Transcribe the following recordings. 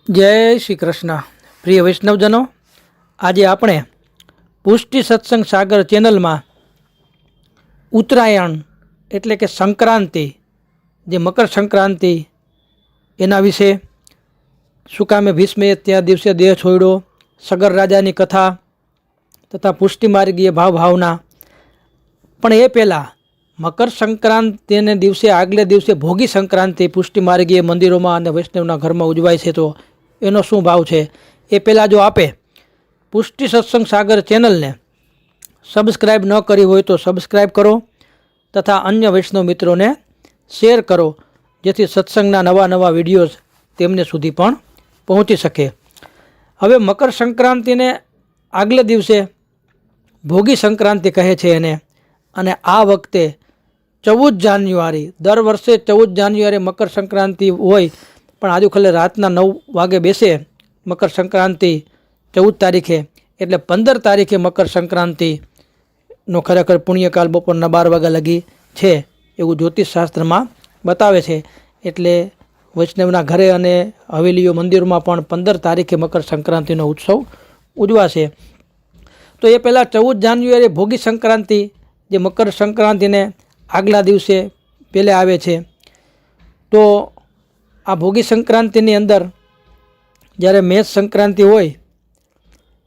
જય શ્રી કૃષ્ણ. પ્રિય વૈષ્ણવજનો, આજે આપણે પુષ્ટિ સત્સંગ સાગર ચેનલમાં ઉત્તરાયણ એટલે કે સંક્રાંતિ, જે મકર સંક્રાંતિ એના વિશે, શું કામે ભીષ્મે ત્યાં દિવસે દેહ છોડ્યો, સગર રાજાની કથા તથા પુષ્ટિ માર્ગીય ભાવના. પણ એ પહેલાં મકર સંક્રાંતિને દિવસે આગલે દિવસે ભોગી સંક્રાંતિ પુષ્ટિ માર્ગીય મંદિરોમાં અને વૈષ્ણવના ઘરમાં ઉજવાય છે, તો એનો શું ભાવ છે એ પહેલાં જો આપે પુષ્ટિ સત્સંગ સાગર ચેનલને સબસ્ક્રાઈબ ન કરી હોય તો સબસ્ક્રાઈબ કરો તથા અન્ય વૈષ્ણવ મિત્રોને શેર કરો, જેથી સત્સંગના નવા વિડીયોઝ તેમને સુધી પણ પહોંચી શકે. હવે મકર સંક્રાંતિને આગલે દિવસે ભોગી સંક્રાંતિ કહે છે એને, અને આ વખતે 14 જાન્યુઆરી, દર વર્ષે 14 જાન્યુઆરી મકર સંક્રાંતિ હોય, પણ આજુખલે રાતના 9 વાગે બેસે મકર સંક્રાંતિ 14 તારીખે, એટલે 15 તારીખે મકર સંક્રાંતિનો ખરેખર પુણ્યકાલ બપોરના 12 વાગ્યા લગી છે એવું જ્યોતિષ શાસ્ત્રમાં બતાવે છે. એટલે વૈષ્ણવના ઘરે અને હવેલીઓ મંદિરોમાં પણ 15 તારીખે મકર સંક્રાંતિનો ઉત્સવ ઉજવાશે. તો એ પહેલાં 14 જાન્યુઆરી ભોગી સંક્રાંતિ, જે મકર સંક્રાંતિને આગલા દિવસે પહેલે આવે છે. તો આ ભોગી સંક્રાંતિની અંદર જ્યારે મેષ સંક્રાંતિ હોય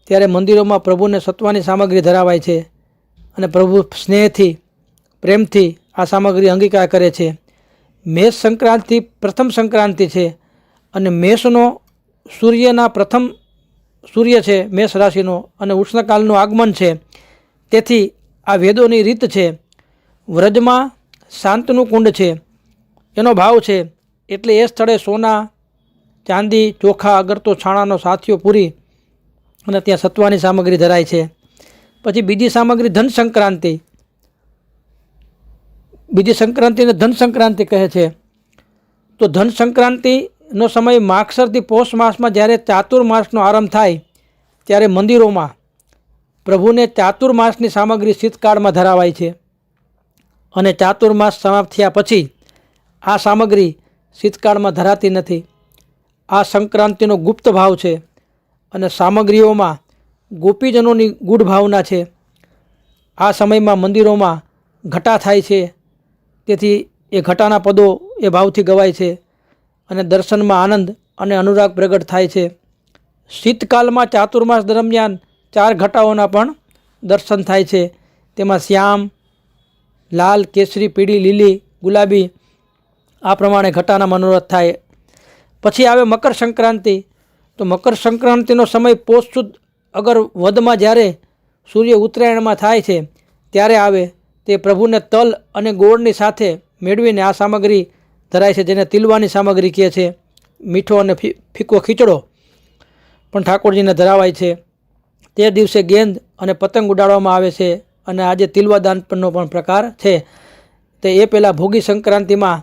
ત્યારે મંદિરોમાં પ્રભુને સત્વાની સામગ્રી ધરાવાય છે અને પ્રભુ સ્નેહથી, પ્રેમથી આ સામગ્રી અંગીકાર કરે છે. મેષ સંક્રાંતિ પ્રથમ સંક્રાંતિ છે અને મેષનો સૂર્યના પ્રથમ સૂર્ય છે મેષ રાશિનો, અને ઉષ્ણકાલનું આગમન છે. તેથી આ વેદોની રીત છે. વ્રજમાં શાંતનું કુંડ છે, એનો ભાવ છે, એટલે એ સ્થળે સોના, ચાંદી, ચોખા, અગરતો, છાણાનો સાથીઓ પૂરી અને ત્યાં સત્વાની સામગ્રી ધરાય છે. પછી બીજી સામગ્રી ધન સંક્રાંતિ. બીજી સંક્રાંતિને ધન સંક્રાંતિ કહે છે. તો ધન સંક્રાંતિનો સમય માગસરથી પોષ માસમાં જ્યારે ચાતુર્માસનો આરંભ થાય ત્યારે મંદિરોમાં પ્રભુને ચાતુર્માસની સામગ્રી શીતકાળમાં ધરાવાય છે, અને ચાતુર્માસ સમાપ્ત થયા પછી આ સામગ્રી શીતકાળમાં ધરાતી નથી. આ સંક્રાંતિનો ગુપ્ત ભાવ છે, અને સામગ્રીઓમાં ગોપીજનોની ગૂઢ ભાવના છે. આ સમયમાં મંદિરોમાં ઘટા થાય છે, તેથી એ ઘટાના પદો એ ભાવથી ગવાય છે, અને દર્શનમાં આનંદ અને અનુરાગ પ્રગટ થાય છે. શીતકાલમાં ચાતુર્માસ દરમિયાન 4 ઘટાઓના પણ દર્શન થાય છે. તેમાં શ્યામ, લાલ, કેસરી, પીળી, લીલી, ગુલાબી, આ પ્રમાણે ઘટાના મનોરથ થાય. પછી આવે મકર સંક્રાંતિ. તો મકર સંક્રાંતિનો સમય પોષ સુદ અગર વધમાં જ્યારે સૂર્ય ઉત્તરાયણમાં થાય છે ત્યારે આવે. તે પ્રભુને તલ અને ગોળની સાથે મેળવીને આ સામગ્રી ધરાય છે, જેને તિલવાની સામગ્રી કહે છે. મીઠો અને ફીકો ખીચડો પણ ઠાકોરજીને ધરાવાય છે. તે દિવસે ગેંદ અને પતંગ ઉડાડવામાં આવે છે, અને આજે તિલવાદાનનો પણ પ્રકાર છે. તે એ પહેલાં ભોગી સંક્રાંતિમાં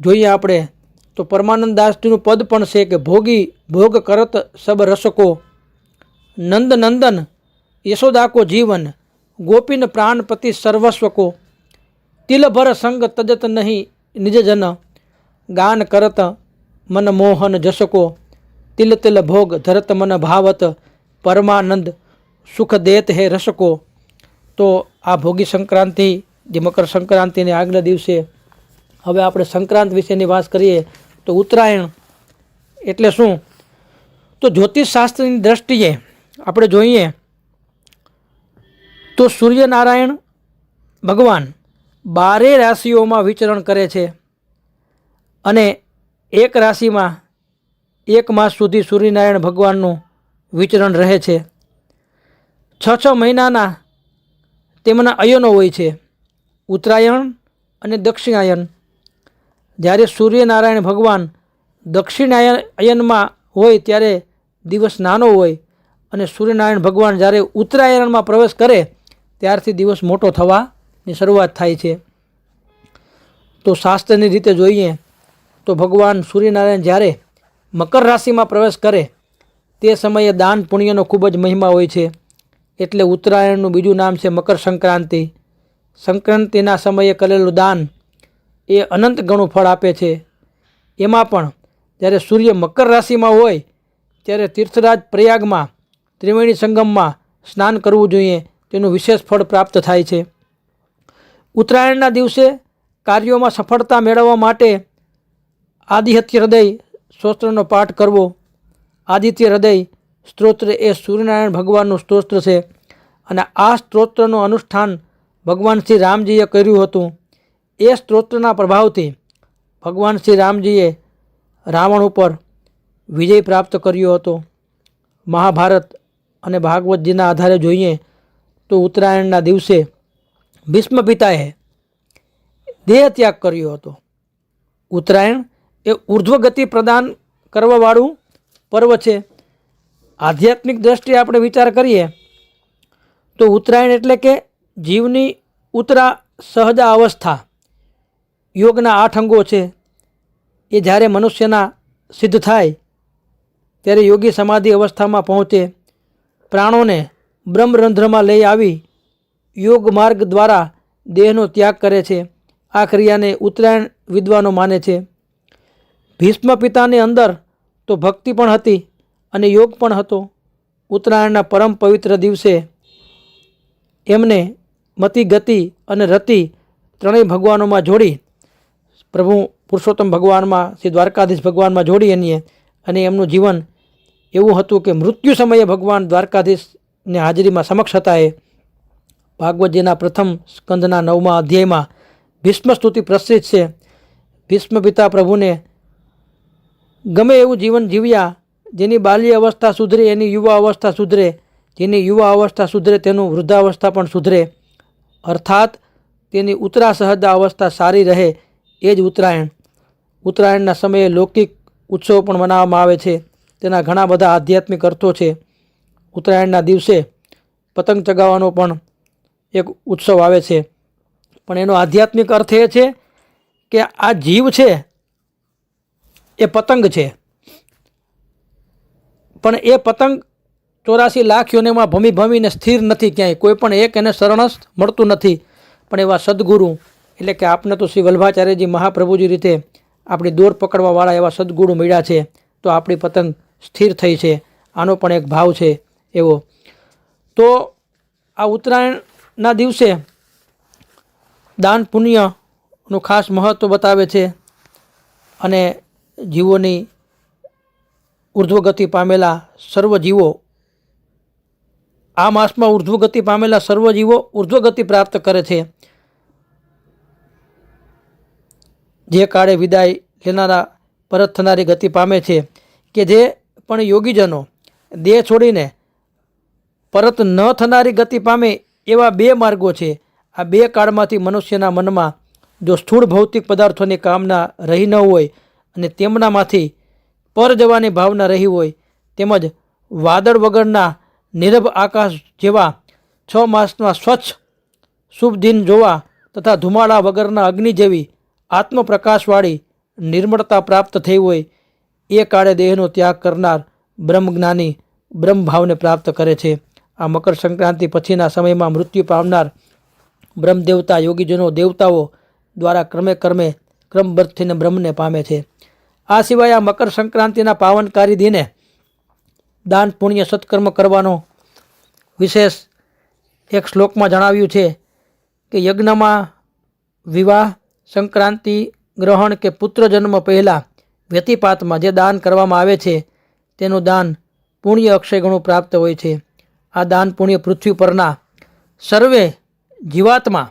જોઈએ આપણે તો પરમાનંદ દાસજીનું પદ પણ છે કે ભોગી ભોગ કરત સબ રસકો, નંદ નંદન યશોદા કો જીવન, ગોપીન પ્રાણપતિ સર્વસ્વ કો, તિલ ભર સંગ તજત નહીં નિજ જન, ગાન કરત મન મોહન જસકો, તિલ તિલ ભોગ ધરત મન ભાવત, પરમાનંદ સુખ દેત હે રસકો. તો આ ભોગી સંક્રાંતિ, જે મકર સંક્રાંતિને આગલા દિવસે, હવે આપણે સંક્રાંત વિશેની વાત કરીએ તો ઉત્તરાયણ એટલે શું? તો જ્યોતિષશાસ્ત્રની દ્રષ્ટિએ આપણે જોઈએ તો સૂર્યનારાયણ ભગવાન 12 રાશિઓમાં વિચરણ કરે છે, અને એક રાશિમાં 1 માસ સુધી સૂર્યનારાયણ ભગવાનનું વિચરણ રહે છે. 6 મહિનાના તેમના અયનો હોય છે, ઉત્તરાયણ અને દક્ષિણાયન. જ્યારે સૂર્યનારાયણ ભગવાન દક્ષિણાયનમાં હોય ત્યારે દિવસ નાનો હોય, અને સૂર્યનારાયણ ભગવાન જ્યારે ઉત્તરાયણમાં પ્રવેશ કરે ત્યારથી દિવસ મોટો થવાની શરૂઆત થાય છે. તો શાસ્ત્રની રીતે જોઈએ તો ભગવાન સૂર્યનારાયણ જ્યારે મકર રાશિમાં પ્રવેશ કરે તે સમયે દાન પુણ્યનો ખૂબ જ મહિમા હોય છે. એટલે ઉત્તરાયણનું બીજું નામ છે મકર સંક્રાંતિ. સંક્રાંતિના સમયે કરેલું દાન એ અનંત ગણું ફળ આપે છે. એમાં પણ જ્યારે સૂર્ય મકર રાશિમાં હોય ત્યારે તીર્થરાજ પ્રયાગમાં ત્રિવેણી સંગમમાં સ્નાન કરવું જોઈએ, તેનું વિશેષ ફળ પ્રાપ્ત થાય છે. ઉત્તરાયણના દિવસે કાર્યોમાં સફળતા મેળવવા માટે આદિત્ય હૃદય સ્તોત્રનો પાઠ કરવો. આદિત્ય હૃદય સ્તોત્ર એ સૂર્યનારાયણ ભગવાનનું સ્તોત્ર છે અને આ સ્તોત્રનું અનુષ્ઠાન ભગવાન શ્રી રામજીએ કર્યું હતું. એ સ્તોત્રના પ્રભાવથી ભગવાન શ્રી રામજીએ રાવણ ઉપર વિજય પ્રાપ્ત કર્યો હતો. મહાભારત અને ભાગવતજીના આધારે જોઈએ તો ઉત્તરાયણના દિવસે ભીષ્મ પિતાએ દેહ ત્યાગ કર્યો હતો. ઉત્તરાયણ એ ઉર્ધ્વગતિ પ્રદાન કરવાવાળું પર્વ છે. આધ્યાત્મિક દ્રષ્ટિએ આપણે વિચાર કરીએ તો ઉત્તરાયણ એટલે કે જીવની ઉત્તરા સહજા અવસ્થા. યોગના 8 અંગો છે એ જ્યારે મનુષ્યના સિદ્ધ થાય ત્યારે યોગી સમાધિ અવસ્થામાં પહોંચે, પ્રાણોને બ્રહ્મરંધ્રમાં લઈ આવી યોગ માર્ગ દ્વારા દેહનો ત્યાગ કરે છે. આ ક્રિયાને ઉત્તરાયણ વિદ્વાનો માને છે. ભીષ્મ પિતાની અંદર તો ભક્તિ પણ હતી અને યોગ પણ હતો. ઉત્તરાયણના પરમ પવિત્ર દિવસે એમને મતિ, ગતિ અને રતિ ત્રણેય ભગવાનોમાં જોડી, પ્રભુ પુરુષોત્તમ ભગવાનમાં, શ્રી દ્વારકાધીશ ભગવાનમાં જોડી અને એમનું જીવન એવું હતું કે મૃત્યુ સમયે ભગવાન દ્વારકાધીશને હાજરીમાં સમક્ષ હતા. એ ભાગવતજીના પ્રથમ સ્કંદના 9મા અધ્યાયમાં ભીષ્મ સ્તુતિ પ્રસિદ્ધ છે. ભીષ્મ પિતા પ્રભુને ગમે એવું જીવન જીવ્યા, જેની બાલ્ય અવસ્થા સુધરે એની યુવા અવસ્થા સુધરે, જેની યુવા અવસ્થા સુધરે તેનું વૃદ્ધાવસ્થા પણ સુધરે, અર્થાત તેની ઉત્તરા સહજા અવસ્થા સારી રહે, એ જ ઉત્તરાયણ. ઉત્તરાયણના સમયે લૌકિક ઉત્સવ પણ મનાવવામાં આવે છે. તેના ઘણા બધા આધ્યાત્મિક અર્થો છે. ઉત્તરાયણના દિવસે પતંગ ચગાવવાનો પણ એક ઉત્સવ આવે છે, પણ એનો આધ્યાત્મિક અર્થ એ છે કે આ જીવ છે એ પતંગ છે, પણ એ પતંગ 84 લાખ યોનિમાં ભમી ભમીને સ્થિર નથી ક્યાંય, કોઈ પણ એક એને શરણ મળતું નથી. પણ એવા સદગુરુ એટલે કે આપને તો શ્રી વલ્ભાચાર્યજી મહાપ્રભુજી રીતે આપણી દોર પકડવાવાળા એવા સદગુરુ મળ્યા છે, તો આપણી પતંગ સ્થિર થઈ છે. આનો પણ એક ભાવ છે એવો. તો આ ઉત્તરાયણના દિવસે દાન પુણ્યનું ખાસ મહત્ત્વ બતાવે છે અને જીવોની ઉર્ધ્વગતિ પામેલા સર્વ જીવો, આ માસમાં ઉર્ધ્વગતિ પામેલા સર્વ જીવો ઉર્ધ્વગતિ પ્રાપ્ત કરે છે. જે કાળે વિદાય લેનારા પરત થનારી ગતિ પામે છે, કે જે પણ યોગીજનો દેહ છોડીને પરત ન થનારી ગતિ પામે એવા 2 માર્ગો છે. આ 2 કાળમાંથી મનુષ્યના મનમાં જો સ્થૂળ ભૌતિક પદાર્થોની કામના રહી ન હોય અને તેમનામાંથી પર જવાની ભાવના રહી હોય, તેમજ વાદળ વગરના નિરભ આકાશ જેવા 6 માસમાં સ્વચ્છ શુભ દિન જોવા તથા ધુમાડા વગરના અગ્નિ જેવી આત્મપ્રકાશવાળી નિર્મળતા પ્રાપ્ત થઈ હોય, એ કાળે દેહનો ત્યાગ કરનાર બ્રહ્મજ્ઞાની બ્રહ્મભાવને પ્રાપ્ત કરે છે. આ મકર સંક્રાંતિ પછીના સમયમાં મૃત્યુ પામનાર બ્રહ્મદેવતા, યોગીજનો, દેવતાઓ દ્વારા ક્રમબદ્ધ થઈને બ્રહ્મને પામે છે. આ સિવાય આ મકર સંક્રાંતિના પાવનકારી દિને દાન પુણ્ય સત્કર્મ કરવાનો વિશેષ એક શ્લોકમાં જણાવ્યું છે કે યજ્ઞમાં, વિવાહ, સંક્રાંતિ, ગ્રહણ કે પુત્ર જન્મ પહેલાં વ્યતિપાતમાં જે દાન કરવામાં આવે છે તેનું દાન પુણ્ય અક્ષય ગણું પ્રાપ્ત હોય છે. આ દાન પુણ્ય પૃથ્વી પરના સર્વે જીવાત્મા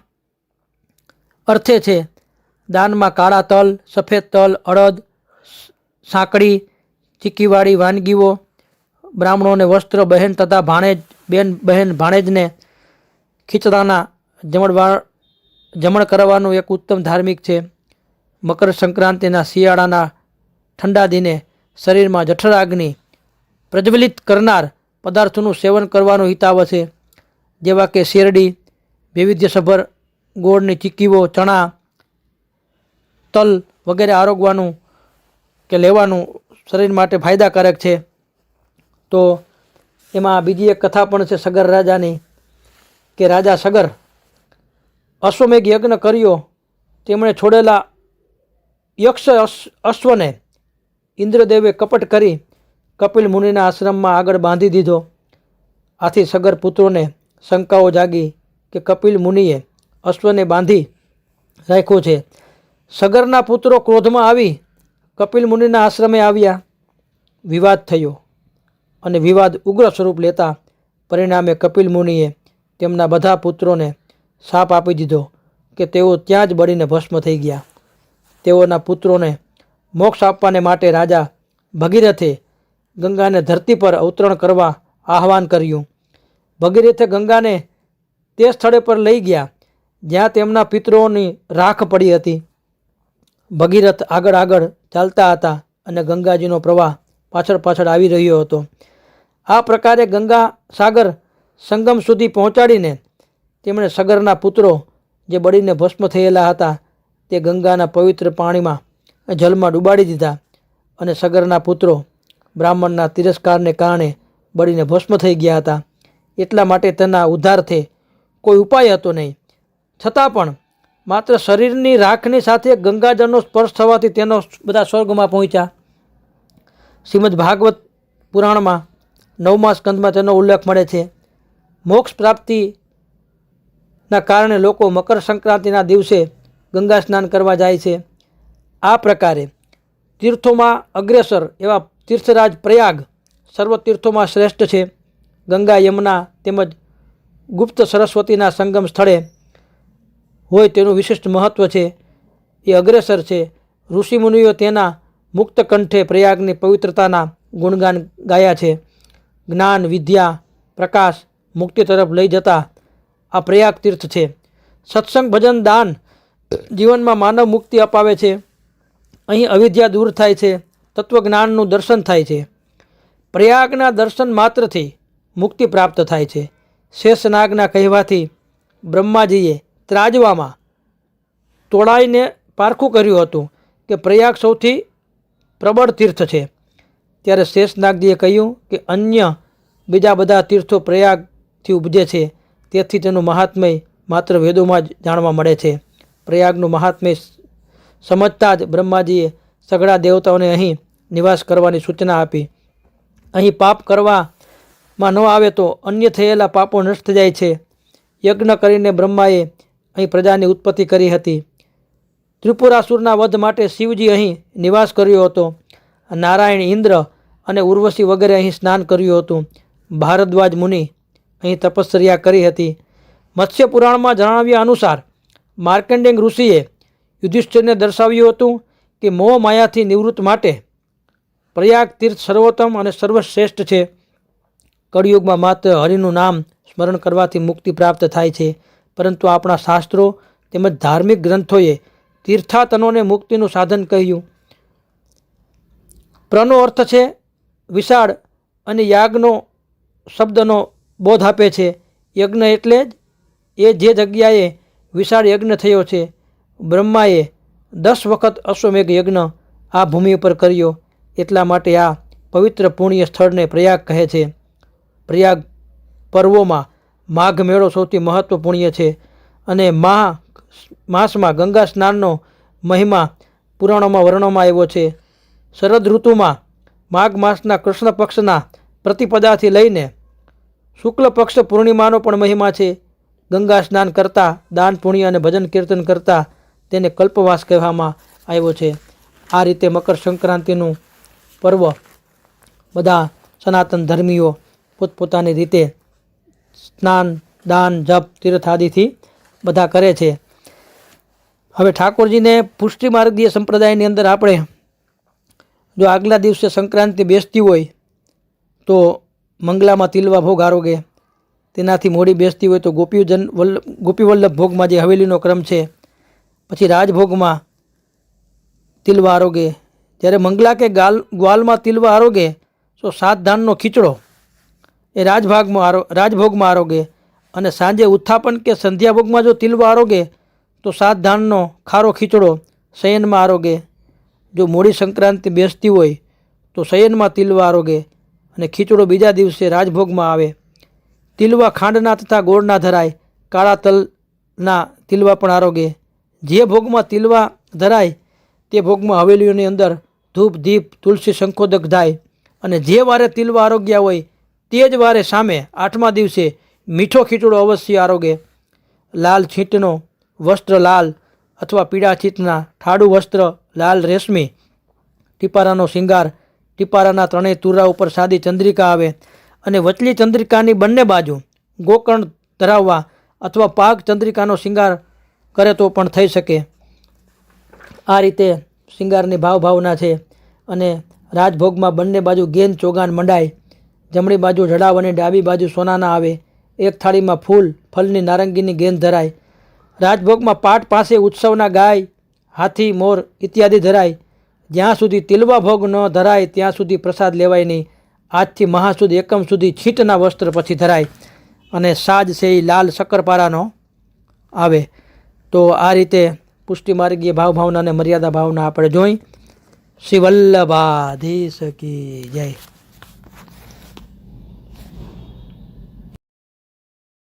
અર્થે છે. દાનમાં કાળા તલ, સફેદ તલ, અડદ, સાંકળી, ચીકીવાળી વાનગીઓ, બ્રાહ્મણોને વસ્ત્ર, બહેન તથા બહેન ભાણેજને ખીચડાના જમણ કરવાનું એક ઉત્તમ ધાર્મિક છે. મકર સંક્રાંતિના શિયાળાના ઠંડા દિને શરીરમાં જઠરાગ્નિ પ્રજ્વલિત કરનાર પદાર્થોનું સેવન કરવાનું હિતાવ છે, જેવા કે શેરડી, વૈવિધ્યસભર ગોળની ચીકીઓ, ચણા, તલ વગેરે આરોગવાનું કે લેવાનું શરીર માટે ફાયદાકારક છે. તો એમાં બીજી એક કથા પણ છે સગર રાજાની, કે રાજા સગર અશ્વમેઘ યજ્ઞ કર્યો, તેમણે છોડેલા યક્ષ અશ્વને ઇન્દ્રદેવે કપટ કરી કપિલ મુનિના આશ્રમમાં આગળ બાંધી દીધો. આથી સગર પુત્રોને શંકાઓ જાગી કે કપિલ મુનિએ અશ્વને બાંધી રાખ્યો છે. સગરના પુત્રો ક્રોધમાં આવી કપિલ મુનિના આશ્રમે આવ્યા. વિવાદ થયો અને વિવાદ ઉગ્ર સ્વરૂપ લેતા પરિણામે કપિલ મુનિએ તેમના બધા પુત્રોને શાપ આપી દીધો કે તેઓ ત્યાં જ બળીને ભસ્મ થઈ ગયા. તેઓના પુત્રોને મોક્ષ આપવાને માટે રાજા ભગીરથે ગંગાને ધરતી પર અવતરણ કરવા આહવાન કર્યું. ભગીરથે ગંગાને તે સ્થળે પર લઈ ગયા જ્યાં તેમના પિતૃઓની રાખ પડી હતી. ભગીરથ આગળ આગળ ચાલતા હતા અને ગંગાજીનો પ્રવાહ પાછળ પાછળ આવી રહ્યો હતો. આ પ્રકારે ગંગા સાગર સંગમ સુધી પહોંચાડીને તેમણે સગરના પુત્રો જે બળીને ભસ્મ થયેલા હતા તે ગંગાના પવિત્ર પાણીમાં જલમાં ડૂબાડી દીધા અને સગરના પુત્રો બ્રાહ્મણના તિરસ્કારને કારણે બળીને ભસ્મ થઈ ગયા હતા. એટલા માટે તેના ઉદ્ધારથી કોઈ ઉપાય હતો નહીં. છતાં પણ માત્ર શરીરની રાખની સાથે ગંગાજળનો સ્પર્શ થવાથી તેનો બધા સ્વર્ગમાં પહોંચ્યા. શ્રીમદ ભાગવત પુરાણમાં 9મા સ્કંદમાં તેનો ઉલ્લેખ મળે છે. મોક્ષ પ્રાપ્તિના કારણે લોકો મકર સંક્રાંતિના દિવસે ગંગા સ્નાન કરવા જાય છે. આ પ્રકારે તીર્થોમાં અગ્રેસર એવા તીર્થરાજ પ્રયાગ સર્વ તીર્થોમાં શ્રેષ્ઠ છે. ગંગા યમુના તેમજ ગુપ્ત સરસ્વતીના સંગમ સ્થળે હોય તેનું વિશિષ્ટ મહત્ત્વ છે. એ અગ્રેસર છે. ઋષિમુનિઓ તેના મુક્ત કંઠે પ્રયાગની પવિત્રતાના ગુણગાન ગાયા છે. જ્ઞાન, વિદ્યા, પ્રકાશ, મુક્તિ તરફ લઈ જતા આ પ્રયાગ તીર્થ છે. સત્સંગ, ભજન, દાન જીવનમાં માનવ મુક્તિ અપાવે છે. અહીં અવિદ્યા દૂર થાય છે. તત્વજ્ઞાનનું દર્શન થાય છે. પ્રયાગના દર્શન માત્રથી મુક્તિ પ્રાપ્ત થાય છે. શેષનાગના કહેવાથી બ્રહ્માજીએ ત્રાજવામાં તોડાઈને પારખું કર્યું હતું કે પ્રયાગ સૌથી પ્રબળ તીર્થ છે. ત્યારે શેષનાગજીએ કહ્યું કે અન્ય બીજા બધા તીર્થો પ્રયાગથી ઉપજે છે, તેથી તેનું મહાત્મ્ય માત્ર વેદોમાં જ જાણવા મળે છે. પ્રયાગનું મહાત્મ્ય સમજતા જ બ્રહ્માજીએ સઘળા દેવતાઓને અહીં નિવાસ કરવાની સૂચના આપી. અહીં પાપ કરવામાં ન આવે તો અન્ય થયેલા પાપો નષ્ટ થઈ જાય છે. યજ્ઞ કરીને બ્રહ્માએ અહીં પ્રજાની ઉત્પત્તિ કરી હતી. ત્રિપુરાસુરના વધ માટે શિવજી અહીં નિવાસ કર્યો હતો. નારાયણ, ઇન્દ્ર અને ઉર્વશી વગેરે અહીં સ્નાન કર્યું હતું. ભારદ્વાજ મુનિ અહીં તપશ્ચર્યા કરી હતી. મત્સ્ય પુરાણમાં જણાવ્યા અનુસાર માર્કંડેય ઋષિએ યુધિષ્ઠિરને દર્શાવ્યું હતું કે મોહ માયાથી નિવૃત્ત માટે પ્રયાગ તીર્થ સર્વોત્તમ અને સર્વશ્રેષ્ઠ છે. કળિયુગમાં માત્ર હરિનું નામ સ્મરણ કરવાથી મુક્તિ પ્રાપ્ત થાય છે, પરંતુ આપણા શાસ્ત્રો તેમજ ધાર્મિક ગ્રંથોએ તીર્થાટનોને મુક્તિનું સાધન કહ્યું. પ્રનો અર્થ છે વિશાળ અને યાગનો શબ્દનો બોધ આપે છે. યજ્ઞ એટલે જ એ જે જગ્યાએ વિશાળ યજ્ઞ થયો છે. બ્રહ્માએ 10 વખત અશ્વમેઘ યજ્ઞ આ ભૂમિ ઉપર કર્યો. એટલા માટે આ પવિત્ર પુણ્ય સ્થળને પ્રયાગ કહે છે. પ્રયાગ પર્વોમાં માઘ મેળો સૌથી મહત્વપૂર્ણ છે અને માસમાં ગંગા સ્નાનનો મહિમા પુરાણોમાં વર્ણવવામાં આવ્યો છે. શરદ ઋતુમાં માઘ માસના કૃષ્ણ પક્ષના પ્રતિપદાથી લઈને શુક્લ પક્ષ પૂર્ણિમાનો પણ મહિમા છે. ગંગા સ્નાન કરતાં, દાન પુણ્ય અને ભજન કીર્તન કરતાં તેને કલ્પવાસ કહેવામાં આવ્યો છે. આ રીતે મકર સંક્રાંતિનું પર્વ બધા સનાતન ધર્મીઓ પોતપોતાની રીતે સ્નાન, દાન, જપ, તીર્થ આદિથી બધા કરે છે. હવે ઠાકોરજીને પુષ્ટિ માર્ગીય સંપ્રદાયની અંદર આપણે જો આગલા દિવસે સંક્રાંતિ બેસતી હોય તો મંગલામાં તિલવા ભોગ આરોગે, તેનાથી મોડી બેસતી હોય તો ગોપીવલ્લભ ભોગમાં જે હવેલીનો ક્રમ છે, પછી રાજભોગમાં તિલવા આરોગે. જ્યારે મંગલા કે ગ્વાલમાં તિલવા આરોગે તો 7 ધાનનો ખીચડો એ રાજભોગમાં આરોગે, અને સાંજે ઉત્થાપન કે સંધ્યાભોગમાં જો તિલવા આરોગે તો 7 ધાનનો ખારો ખીચડો શયનમાં આરોગે. જો મોડી સંક્રાંતિ બેસતી હોય તો શયનમાં તિલવા આરોગે અને ખીચડો બીજા દિવસે રાજભોગમાં આવે. તિલવા ખાંડના તથા ગોળના ધરાય, કાળા તલના તિલવા પણ આરોગે. જે ભોગમાં તિલવા ધરાય તે ભોગમાં હવેલીઓની અંદર ધૂપ દીપ તુલસી શંખોદક થાય અને જે વારે તિલવા આરોગ્ય હોય તે જ વારે સામે 8મા દિવસે મીઠો ખીચડો અવશ્ય આરોગે. લાલ છીંટનો વસ્ત્ર લાલ અથવા પીળા છીંટના ઠાડું વસ્ત્ર લાલ રેશમી, ટીપારાનો શિંગાર, ટીપારાના 3 તુરા ઉપર સાદી ચંદ્રિકા આવે અને વચલી ચંદ્રિકાની બંને બાજુ ગોકર્ણ ધરાવવા અથવા પાક ચંદ્રિકાનો શિંગાર કરે તો પણ થઈ શકે. આ રીતે શિંગારની ભાવના છે. અને રાજભોગમાં બંને બાજુ ગેન ચોગાન મંડાય, જમણી બાજુ જડાવ અને ડાબી બાજુ સોનાના આવે. એક થાળીમાં ફલની નારંગીની ગેંદ ધરાય. રાજભોગમાં પાટ પાસે ઉત્સવના ગાય, હાથી, મોર ઇત્યાદિ ધરાય. જ્યાં સુધી તિલવા ભોગ ન ધરાય ત્યાં સુધી પ્રસાદ લેવાય નહીં. આજથી મહાસુદ એકમ સુધી છીંટના વસ્ત્ર પછી ધરાય. અને સાજ છે એ લાલ શક્કરપારાનો આવે. તો આ રીતે પુષ્ટિમાર્ગીય ભાવના અને મર્યાદા ભાવના આપણે જોઈ. શ્રી વલ્લભાધીશ કી જય.